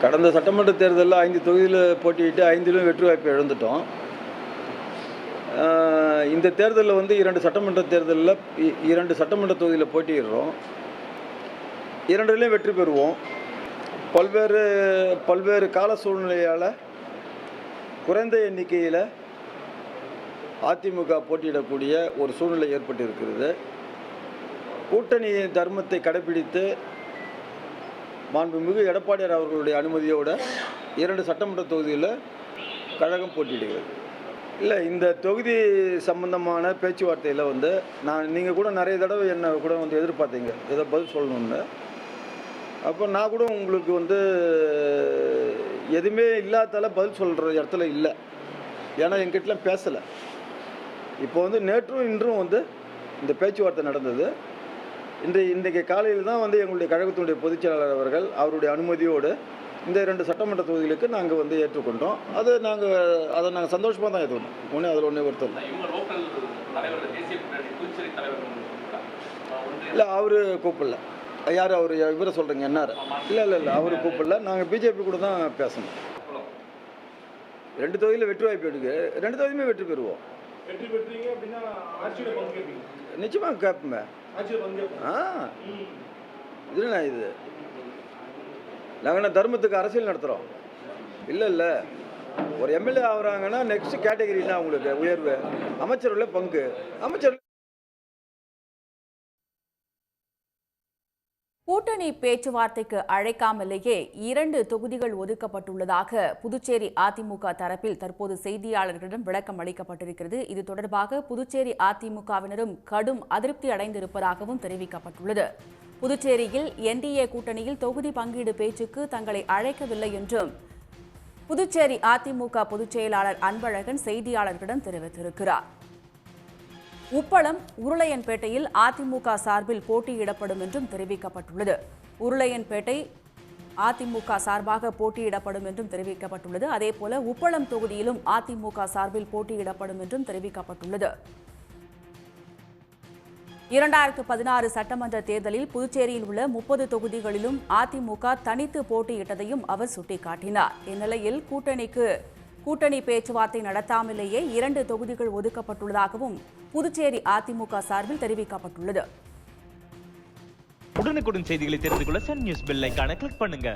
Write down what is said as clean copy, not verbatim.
கடந்த சட்டமன்ற தேர்தலில் 5 தொகுதியில் போட்டியிட்டு 5லும் வெற்றி வாய்ப்பு இழந்துட்டோம். இந்த தேர்தலில் வந்து 2 சட்டமன்ற தேர்தலில் 2 சட்டமன்ற தொகுதியில் போட்டியிடுறோம். 2லையும் வெற்றி பெறுவோம். பல்வேறு கால சூழ்நிலையால் குறைந்த எண்ணிக்கையில் அதிமுக போட்டியிடக்கூடிய ஒரு சூழ்நிலை ஏற்பட்டிருக்கிறது. கூட்டணி தர்மத்தை கடைபிடித்து மாண்புமிகு எடப்பாடியார் அவர்களுடைய அனுமதியோடு 2 சட்டமன்ற தொகுதியில் கழகம் போட்டியிடுகிறது. இல்லை, இந்த தொகுதி சம்பந்தமான பேச்சுவார்த்தையில் வந்து நீங்கள் கூட நிறைய தடவை என்னை கூட வந்து எதிர்பார்த்தீங்க ஏதோ பதில் சொல்லணும்னு. அப்போ நான் கூட உங்களுக்கு வந்து எதுவுமே இல்லாதால பதில் சொல்கிற இடத்துல இல்லை. ஏன்னா எங்கிட்டலாம் பேசலை. இப்போ வந்து நேற்றும் இன்றும் வந்து இந்த பேச்சுவார்த்தை நடந்தது. இன்றைக்கு காலையில் தான் வந்து எங்களுடைய கழகத்தினுடைய பொதுச் செயலாளர் அவர்கள் அவருடைய அனுமதியோடு இந்த 2 சட்டமன்ற தொகுதிகளுக்கு நாங்கள் வந்து ஏற்றுக்கொண்டோம். அதை நாங்கள் சந்தோஷமாக தான் ஏற்றுக்கணும். ஒன்று அதில் ஒன்றே ஒருத்தர் இல்லை, அவர் கூப்பிடல. யார் அவர் இவரை சொல்கிறீங்க என்னார்? இல்லை, அவர் கூப்பிடல. நாங்கள் பிஜேபி கூட தான் பேசணும். 2 தொகுதியில் வெற்றி வாய்ப்பு எடுக்கு. 2 தொகுதியுமே வெற்றி பெறுவோம். நிச்சயமாக கேட்போமே. இதுண்ணா இது நாங்கள் தர்மத்துக்கு அரசியல் நடத்துகிறோம். இல்லை, ஒரு எம்எல்ஏ ஆகுறாங்கன்னா நெக்ஸ்ட் கேட்டகரினா அவங்களுக்கு உயர்வு, அமைச்சர்களை பங்கு. அமைச்சர் கூட்டணி பேச்சுவார்த்தைக்கு அழைக்காமலேயே 2 தொகுதிகள் ஒதுக்கப்பட்டுள்ளதாக புதுச்சேரி அதிமுக தரப்பில் தற்போது செய்தியாளர்களிடம் விளக்கம் அளிக்கப்பட்டிருக்கிறது. இது தொடர்பாக புதுச்சேரி அதிமுகவினரும் கடும் அதிருப்தி அடைந்திருப்பதாகவும் தெரிவிக்கப்பட்டுள்ளது. புதுச்சேரியில் என்டிஏ கூட்டணியில் தொகுதி பங்கீடு பேச்சுக்கு தங்களை அழைக்கவில்லை என்றும் புதுச்சேரி அதிமுக பொதுச் செயலாளர் அன்பழகன் செய்தியாளர்களிடம் தெரிவித்திருக்கிறார். உப்பளம் உருளையன்பேட்டையில் அதிமுக சார்பில் போட்டியிடப்படும் என்றும் தெரிவிக்கப்பட்டுள்ளது. உருளையன்பேட்டை அதிமுக சார்பாக போட்டியிடப்படும் என்றும் தெரிவிக்கப்பட்டுள்ளது. அதேபோல உப்பளம் தொகுதியிலும் அதிமுக சார்பில் போட்டியிடப்படும் என்றும் தெரிவிக்கப்பட்டுள்ளது. 2016 சட்டமன்ற தேர்தலில் புதுச்சேரியில் உள்ள 30 தொகுதிகளிலும் அதிமுக தனித்து போட்டியிட்டதையும் அவர் சுட்டிக்காட்டினார். இந்நிலையில் கூட்டணி பேச்சுவார்த்தை நடத்தாமலேயே 2 தொகுதிகள் ஒதுக்கப்பட்டுள்ளதாகவும் புதுச்சேரி அதிமுக சார்பில் தெரிவிக்கப்பட்டுள்ளது. உடனுக்குடன் செய்திகளை தெரிந்து கொள்ள சன் நியூஸ் பெல் ஐகானை கிளிக் பண்ணுங்க.